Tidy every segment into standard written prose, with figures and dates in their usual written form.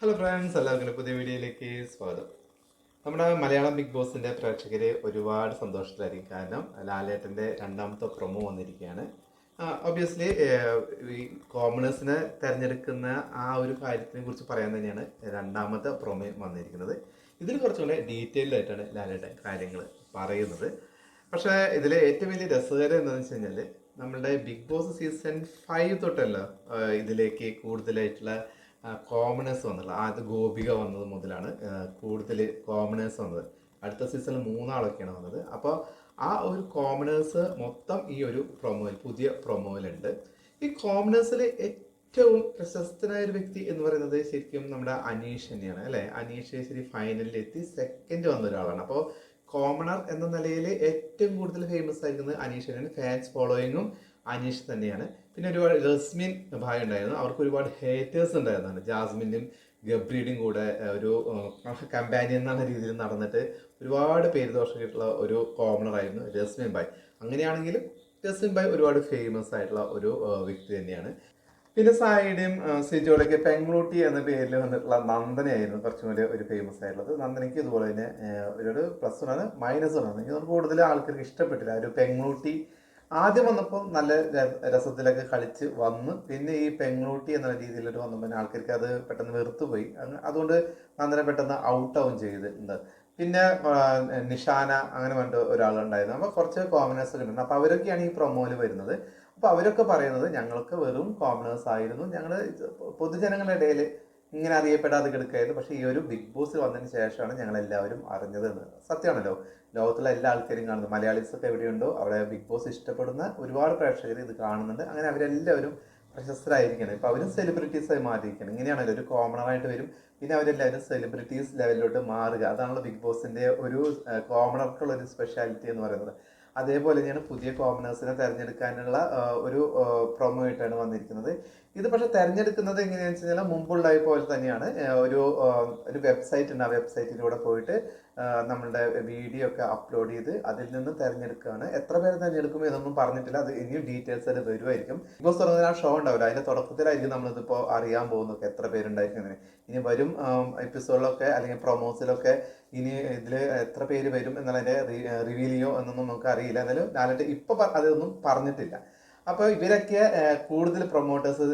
Hello friends, എല്ലാവർക്കും പുതിയ വീഡിയോയിലേക്ക് സ്വാഗതം. നമ്മുടെ മലയാളം ബിഗ് ബോസിന്റെ പ്രേക്ഷകര് ഒരുപാട് സന്തോഷത്തിലായിരിക്കും. കാരണം ലാലേട്ടന്റെ രണ്ടാമത്തെ പ്രൊമോ വന്നിരിക്കുകയാണ്. ഒബ്വിയസ്ലി ഈ കോമണേഴ്സിനെ തെരഞ്ഞെടുക്കുന്ന ആ ഒരു കാര്യത്തിനെ കുറിച്ച് പറയാൻ തന്നെയാണ് രണ്ടാമത്തെ പ്രൊമോ വന്നിരിക്കുന്നത്. ഇതിൽ കുറച്ചുകൂടെ ഡീറ്റെയിൽഡ് ആയിട്ടാണ് ലാലേട്ടൻ കാര്യങ്ങൾ പറയുന്നത്. പക്ഷേ ഇതിലെ ഏറ്റവും വലിയ രസകരം എന്താണെന്ന് വെച്ച് കഴിഞ്ഞാൽ, നമ്മളുടെ ബിഗ് ബോസ് സീസൺ 5 തൊട്ടല്ലോ ഇതിലേക്ക് കൂടുതലായിട്ടുള്ള കോമണേഴ്സ് വന്നുള്ളത്. അത് ഗോപിക വന്നത് മുതലാണ് കൂടുതൽ കോമണേഴ്സ് വന്നത്. അടുത്ത സീസണിൽ 3 ആളൊക്കെയാണ് വന്നത്. അപ്പോൾ ആ ഒരു കോമണേഴ്സ് മൊത്തം ഈ ഒരു പുതിയ പ്രൊമോയിലുണ്ട്. ഈ കോമണേഴ്സിൽ ഏറ്റവും പ്രശസ്തനായ ഒരു വ്യക്തി എന്ന് പറയുന്നത് ശരിക്കും നമ്മുടെ അനീഷ് തന്നെയാണ്, അല്ലേ? അനീഷ് ശരി ഫൈനലിൽ എത്തി സെക്കൻഡ് വന്ന ഒരാളാണ്. അപ്പോൾ കോമണർ എന്ന നിലയിൽ ഏറ്റവും കൂടുതൽ ഫേമസ് ആയിരിക്കുന്നത് അനീഷ് തന്നെയാണ്. ഫാൻസ് ഫോളോയിങ്ങും അനീഷ് തന്നെയാണ്. പിന്നെ ഒരുപാട് ജസ്മിൻ ഭായ ഉണ്ടായിരുന്നു. അവർക്ക് ഒരുപാട് ഹേറ്റേഴ്സ് ഉണ്ടായിരുന്നതാണ്. ജാസ്മിനും ഗബ്രിയുടെയും കൂടെ ഒരു കമ്പാനിയൻ എന്നുള്ള രീതിയിൽ നടന്നിട്ട് ഒരുപാട് പേര് ദോഷമായിട്ടുള്ള ഒരു കോമണർ ആയിരുന്നു ജസ്മിൻ ഭായ്. അങ്ങനെയാണെങ്കിലും ജസ്മിൻ ഭായ് ഒരുപാട് ഫേമസ് ആയിട്ടുള്ള ഒരു വ്യക്തി തന്നെയാണ്. പിന്നെ സായിയുടെയും സിജോയുടെയൊക്കെ പെങ്ങളൂട്ടി എന്ന പേരിൽ വന്നിട്ടുള്ള നന്ദനയായിരുന്നു കുറച്ചും കൂടി ഒരു ഫേമസ് ആയിട്ടുള്ളത്. നന്ദനയ്ക്ക് ഇതുപോലെ തന്നെ ഒരു പ്ലസ് വൺ ആണ്, മൈനസ് വൺ ആണ്. എനിക്ക് കൂടുതൽ ആൾക്കാർക്ക് ഇഷ്ടപ്പെട്ടില്ല ഒരു പെങ്ങളൂട്ടി. ആദ്യം വന്നപ്പോൾ നല്ല രസത്തിലൊക്കെ കളിച്ച് വന്ന്, പിന്നെ ഈ പെങ്ങളൂട്ടി എന്നുള്ള രീതിയിലൊരു വന്നപ്പോൾ ആൾക്കാർക്ക് അത് പെട്ടെന്ന് വെറുത്തുപോയി. അതുകൊണ്ട് നന്ദന പെട്ടെന്ന് ഔട്ടാവും ചെയ്തിട്ടുണ്ട്. പിന്നെ നിഷാന അങ്ങനെ പറഞ്ഞിട്ട് ഒരാളുണ്ടായിരുന്നു. അപ്പോൾ കുറച്ച് കോമനേഴ്സ് ഒക്കെ ഉണ്ട്. അപ്പോൾ അവരൊക്കെയാണ് ഈ പ്രൊമോയിൽ വരുന്നത്. അപ്പോൾ അവരൊക്കെ പറയുന്നത് ഞങ്ങൾക്ക് വെറും കോമണേഴ്സ് ആയിരുന്നു, ഞങ്ങൾ പൊതുജനങ്ങളുടെ ഇടയിൽ ഇങ്ങനെ അറിയപ്പെടാതെ കിടക്കുകയായിരുന്നു. പക്ഷേ ഈ ഒരു ബിഗ് ബോസ് വന്നതിന് ശേഷമാണ് ഞങ്ങൾ എല്ലാവരും അറിഞ്ഞത് എന്ന്. സത്യമാണല്ലോ, ലോകത്തുള്ള എല്ലാ ആൾക്കാരും കാണുന്നു. മലയാളീസ് ഒക്കെ എവിടെയുണ്ടോ അവിടെ ബിഗ് ബോസ് ഇഷ്ടപ്പെടുന്ന ഒരുപാട് പ്രേക്ഷകർ ഇത് കാണുന്നുണ്ട്. അങ്ങനെ അവരെല്ലാവരും പ്രശസ്തരായിരിക്കണം. ഇപ്പം അവരും സെലിബ്രിറ്റീസായി മാറിയിരിക്കണം. ഇങ്ങനെയാണല്ലോ, ഒരു കോമണറായിട്ട് വരും, പിന്നെ അവരെല്ലാവരും സെലിബ്രിറ്റീസ് ലെവലിലോട്ട് മാറുക. അതാണല്ലോ ബിഗ് ബോസിന്റെ ഒരു കോമണർക്കുള്ള ഒരു സ്പെഷ്യാലിറ്റി എന്ന് പറയുന്നത്. അതേപോലെ തന്നെയാണ് പുതിയ കോമണേഴ്സിനെ തിരഞ്ഞെടുക്കാനുള്ള ഒരു പ്രൊമോ ആയിട്ടാണ് വന്നിരിക്കുന്നത്. ഇത് പക്ഷെ തിരഞ്ഞെടുക്കുന്നത് എങ്ങനെയാണെന്ന് വെച്ച് കഴിഞ്ഞാൽ മുമ്പുള്ള പോലെ തന്നെയാണ്. ഒരു വെബ്സൈറ്റ് ഉണ്ട്. ആ വെബ്സൈറ്റിലൂടെ പോയിട്ട് നമ്മളുടെ വീഡിയോ ഒക്കെ അപ്ലോഡ് ചെയ്ത് അതിൽ നിന്ന് തിരഞ്ഞെടുക്കുകയാണ്. എത്ര പേര് തിരഞ്ഞെടുക്കും എന്നൊന്നും പറഞ്ഞിട്ടില്ല. അത് ഇനിയും ഡീറ്റെയിൽസ് ആയിട്ട് വരുമായിരിക്കും. ബിഗ് ബോസ് തുടങ്ങുന്ന ആ ഷോ ഉണ്ടാവില്ല, അതിന്റെ തുടക്കത്തിലായിരിക്കും നമ്മളിതിപ്പോൾ അറിയാൻ പോകുന്നതൊക്കെ എത്ര പേരുണ്ടായിരിക്കും. ഇനി വരും എപ്പിസോഡിലൊക്കെ അല്ലെങ്കിൽ പ്രൊമോസിലൊക്കെ ഇനി ഇതിൽ എത്ര പേര് വരും എന്നുള്ളതിന്റെ റിവീൽ ചെയ്യോ എന്നൊന്നും നമുക്ക് അറിയില്ല. എന്നാലും ലാലേട്ട് ഇപ്പൊ അതൊന്നും പറഞ്ഞിട്ടില്ല. അപ്പൊ ഇവരൊക്കെ കൂടുതൽ പ്രൊമോട്ടേഴ്സ്,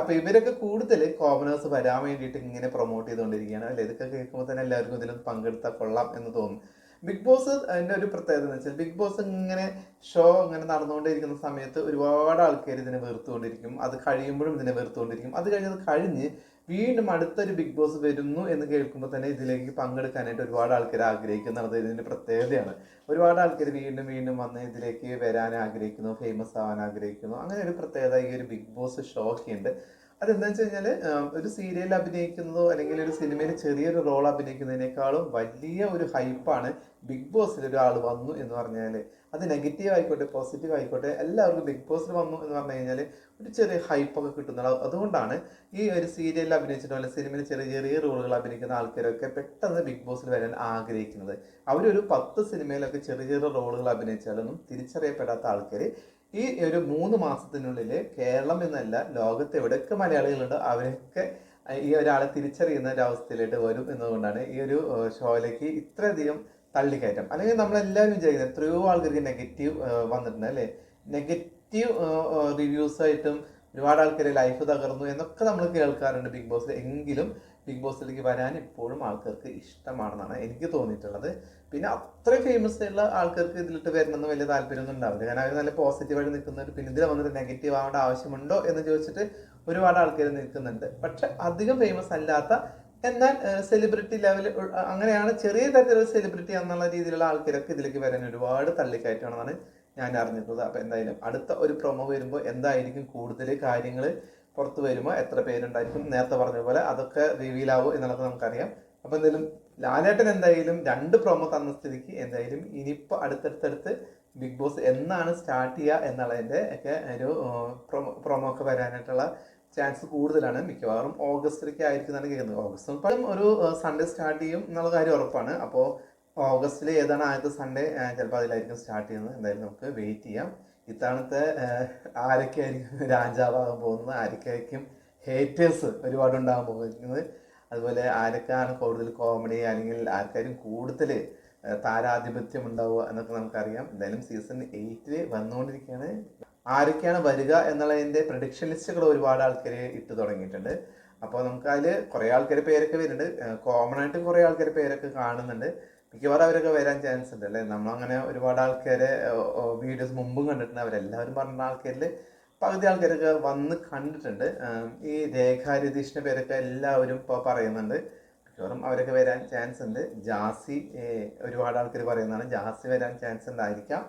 അപ്പൊ ഇവരൊക്കെ കൂടുതൽ കോമണേഴ്സ് വരാൻ വേണ്ടിയിട്ട് ഇങ്ങനെ പ്രൊമോട്ട് ചെയ്തുകൊണ്ടിരിക്കുകയാണ്, അല്ലെ? ഇതൊക്കെ കേൾക്കുമ്പോൾ തന്നെ എല്ലാവർക്കും ഇതിലും പങ്കെടുത്താൽ കൊള്ളാം എന്ന് തോന്നും. ബിഗ് ബോസ് അതിന്റെ ഒരു പ്രത്യേകത എന്ന് വെച്ചാൽ, ബിഗ് ബോസ് ഇങ്ങനെ ഷോ ഇങ്ങനെ നടന്നുകൊണ്ടിരിക്കുന്ന സമയത്ത് ഒരുപാട് ആൾക്കാർ ഇതിനെ വെറുത്തുകൊണ്ടിരിക്കും. അത് കഴിയുമ്പോഴും ഇതിനെ വെറുത്തുകൊണ്ടിരിക്കും. അത് കഴിഞ്ഞ് വീണ്ടും അടുത്തൊരു ബിഗ് ബോസ് വരുന്നു എന്ന് കേൾക്കുമ്പോൾ തന്നെ ഇതിലേക്ക് പങ്കെടുക്കാനായിട്ട് ഒരുപാട് ആൾക്കാർ ആഗ്രഹിക്കുന്നുള്ളത് ഇതിന്റെ പ്രത്യേകതയാണ്. ഒരുപാട് ആൾക്കാർ വീണ്ടും വീണ്ടും വന്ന് ഇതിലേക്ക് വരാൻ ആഗ്രഹിക്കുന്നു, ഫേമസ് ആവാൻ ആഗ്രഹിക്കുന്നു. അങ്ങനെ ഒരു പ്രത്യേകത ഈ ഒരു ബിഗ് ബോസ് ഷോയ്ക്കുണ്ട്. അതെന്താ വെച്ച് കഴിഞ്ഞാൽ, ഒരു സീരിയൽ അഭിനയിക്കുന്നതോ അല്ലെങ്കിൽ ഒരു സിനിമയിൽ ചെറിയൊരു റോൾ അഭിനയിക്കുന്നതിനേക്കാളും വലിയ ഒരു ഹൈപ്പാണ് ബിഗ് ബോസിൽ ഒരാൾ വന്നു എന്ന് പറഞ്ഞാൽ. അത് നെഗറ്റീവ് ആയിക്കോട്ടെ പോസിറ്റീവ് ആയിക്കോട്ടെ, എല്ലാവർക്കും ബിഗ് ബോസിൽ വന്നു എന്ന് പറഞ്ഞു കഴിഞ്ഞാൽ ഒരു ചെറിയ ഹൈപ്പൊക്കെ കിട്ടുന്നത്. അതുകൊണ്ടാണ് ഈ ഒരു സീരിയലിൽ അഭിനയിച്ചിട്ടോ അല്ലെങ്കിൽ സിനിമയിൽ ചെറിയ ചെറിയ റോളുകൾ അഭിനയിക്കുന്ന ആൾക്കാരൊക്കെ പെട്ടെന്ന് ബിഗ് ബോസിൽ വരാൻ ആഗ്രഹിക്കുന്നത്. അവരൊരു 10 സിനിമയിലൊക്കെ ചെറിയ ചെറിയ റോളുകൾ അഭിനയിച്ചാലൊന്നും തിരിച്ചറിയപ്പെടാത്ത ആൾക്കാർ ഈ ഒരു 3 മാസത്തിനുള്ളിൽ കേരളം എന്നല്ല ലോകത്ത് എവിടെയൊക്കെ മലയാളികളുണ്ടോ അവരൊക്കെ ഈ ഒരാളെ തിരിച്ചറിയുന്ന ഒരു അവസ്ഥയിലേക്ക് വരും എന്നതുകൊണ്ടാണ് ഈ ഒരു ഷോയിലേക്ക് ഇത്രയധികം തള്ളിക്കയറ്റം. അല്ലെങ്കിൽ നമ്മളെല്ലാവരും വിചാരിക്കുന്നത് എത്രയോ ആൾക്കാർക്ക് നെഗറ്റീവ് വന്നിട്ടുണ്ട്, അല്ലേ? നെഗറ്റീവ് റിവ്യൂസ് ആയിട്ടും ഒരുപാട് ആൾക്കാരെ ലൈഫ് തകർന്നു എന്നൊക്കെ നമ്മൾ കേൾക്കാറുണ്ട് ബിഗ് ബോസിൽ. എങ്കിലും ബിഗ് ബോസിലേക്ക് വരാൻ ഇപ്പോഴും ആൾക്കാർക്ക് ഇഷ്ടമാണെന്നാണ് എനിക്ക് തോന്നിയിട്ടുള്ളത്. പിന്നെ അത്രയും ഫേമസ് ആയിട്ടുള്ള ആൾക്കാർക്ക് ഇതിലിട്ട് വരണമെന്ന് വലിയ താല്പര്യമൊന്നും ഉണ്ടാവില്ല. കാരണം അവർ നല്ല പോസിറ്റീവായിട്ട് നിൽക്കുന്നവർ പിന്നെ ഇതിൽ വന്നിട്ട് നെഗറ്റീവ് ആവേണ്ട ആവശ്യമുണ്ടോ എന്ന് ചോദിച്ചിട്ട് ഒരുപാട് ആൾക്കാർ നിൽക്കുന്നുണ്ട്. പക്ഷെ അധികം ഫേമസ് അല്ലാത്ത, എന്നാൽ സെലിബ്രിറ്റി ലെവൽ അങ്ങനെയാണ് ചെറിയ തരത്തിലുള്ള സെലിബ്രിറ്റി എന്നുള്ള രീതിയിലുള്ള ആൾക്കാരൊക്കെ ഇതിലേക്ക് വരാൻ ഒരുപാട് തള്ളിക്കയറ്റമാണെന്നാണ് ഞാൻ അറിഞ്ഞിട്ടുള്ളത്. അപ്പൊ എന്തായാലും അടുത്ത ഒരു പ്രൊമോ വരുമ്പോൾ എന്തായിരിക്കും കൂടുതൽ കാര്യങ്ങൾ പുറത്തു വരുമ്പോൾ എത്ര പേരുണ്ടായിരിക്കും, നേരത്തെ പറഞ്ഞ പോലെ അതൊക്കെ റിവീൽ ആവും എന്നുള്ളത് നമുക്കറിയാം. അപ്പൊ എന്തായാലും ലാലേട്ടൻ എന്തായാലും 2 പ്രൊമോ തന്ന സ്ഥിതിക്ക് എന്തായാലും ഇനിയിപ്പോ അടുത്തടുത്തടുത്ത് ബിഗ് ബോസ് എന്നാണ് സ്റ്റാർട്ട് ചെയ്യുക എന്നുള്ളതിന്റെ ഒക്കെ ഒരു പ്രൊമോ ഒക്കെ വരാനായിട്ടുള്ള ചാൻസ് കൂടുതലാണ്. മിക്കവാറും ഓഗസ്റ്റിലേക്ക് ആയിരിക്കും എന്നാണ് കേൾക്കുന്നത്. ഓഗസ്റ്റ് ഇപ്പോഴും ഒരു സൺഡേ സ്റ്റാർട്ട് ചെയ്യും എന്നുള്ള കാര്യം ഉറപ്പാണ്. അപ്പോൾ ഓഗസ്റ്റിൽ ഏതാണ് ആദ്യത്തെ സൺഡേ, ചിലപ്പോൾ അതിലായിരിക്കും സ്റ്റാർട്ട് ചെയ്യുന്നത്. എന്തായാലും നമുക്ക് വെയിറ്റ് ചെയ്യാം. ഇത്തവണത്തെ ആരൊക്കെയായിരിക്കും രാജാവാകാൻ പോകുന്നത്, ആരൊക്കെയായിരിക്കും ഹേറ്റേഴ്സ് ഒരുപാട് ഉണ്ടാകാൻ പോകുന്നത്, അതുപോലെ ആരൊക്കെയാണ് കൂടുതൽ കോമഡി അല്ലെങ്കിൽ ആർക്കാരും കൂടുതൽ താരാധിപത്യം ഉണ്ടാവുക എന്നൊക്കെ നമുക്കറിയാം. എന്തായാലും സീസൺ 8 വന്നുകൊണ്ടിരിക്കുകയാണ്. ആരൊക്കെയാണ് വരിക എന്നുള്ളതിൻ്റെ പ്രഡിക്ഷൻ ലിസ്റ്റുകൾ ഒരുപാട് ആൾക്കാർ ഇട്ട് തുടങ്ങിയിട്ടുണ്ട്. അപ്പോൾ നമുക്ക് അതിൽ കുറേ ആൾക്കാരുടെ പേരൊക്കെ വരുന്നുണ്ട്. കോമൺ ആയിട്ട് കുറേ ആൾക്കാരുടെ പേരൊക്കെ കാണുന്നുണ്ട്. മിക്കവാറും അവരൊക്കെ വരാൻ ചാൻസ് ഉണ്ട് അല്ലേ. നമ്മളങ്ങനെ ഒരുപാട് ആൾക്കാരെ വീഡിയോസ് മുമ്പും കണ്ടിട്ടുണ്ട്. അവരെല്ലാവരും പറഞ്ഞ ആൾക്കാരിൽ പകുതി ആൾക്കാരൊക്കെ വന്ന് കണ്ടിട്ടുണ്ട്. ഈ രേഖ രതീഷിൻ്റെ പേരൊക്കെ എല്ലാവരും ഇപ്പോൾ പറയുന്നുണ്ട്. മിക്കവാറും അവരൊക്കെ വരാൻ ചാൻസ് ഉണ്ട്. ജാസി ഒരുപാട് ആൾക്കാർ പറയുന്നതാണ്, ജാസി വരാൻ ചാൻസ് ഉണ്ടായിരിക്കാം.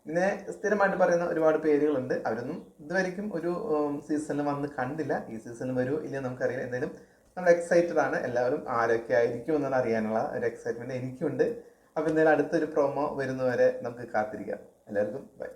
പിന്നെ സ്ഥിരമായിട്ട് പറയുന്ന ഒരുപാട് പേരുകളുണ്ട്. അവരൊന്നും ഇതുവരെയ്ക്കും ഒരു സീസണിൽ വന്ന് കണ്ടില്ല. ഈ സീസണിൽ വരുമോ ഇല്ലയോ നമുക്കറിയില്ല. എന്തായാലും നമ്മൾ എക്സൈറ്റഡ് ആണ്. എല്ലാവരും ആരൊക്കെ ആയിരിക്കും എന്നാണ് അറിയാനുള്ള ഒരു എക്സൈറ്റ്മെൻറ്റ് എനിക്കുണ്ട്. അപ്പോൾ എന്തായാലും അടുത്തൊരു പ്രൊമോ വരുന്നവരെ നമുക്ക് കാത്തിരിക്കാം. എല്ലാവർക്കും ബൈ.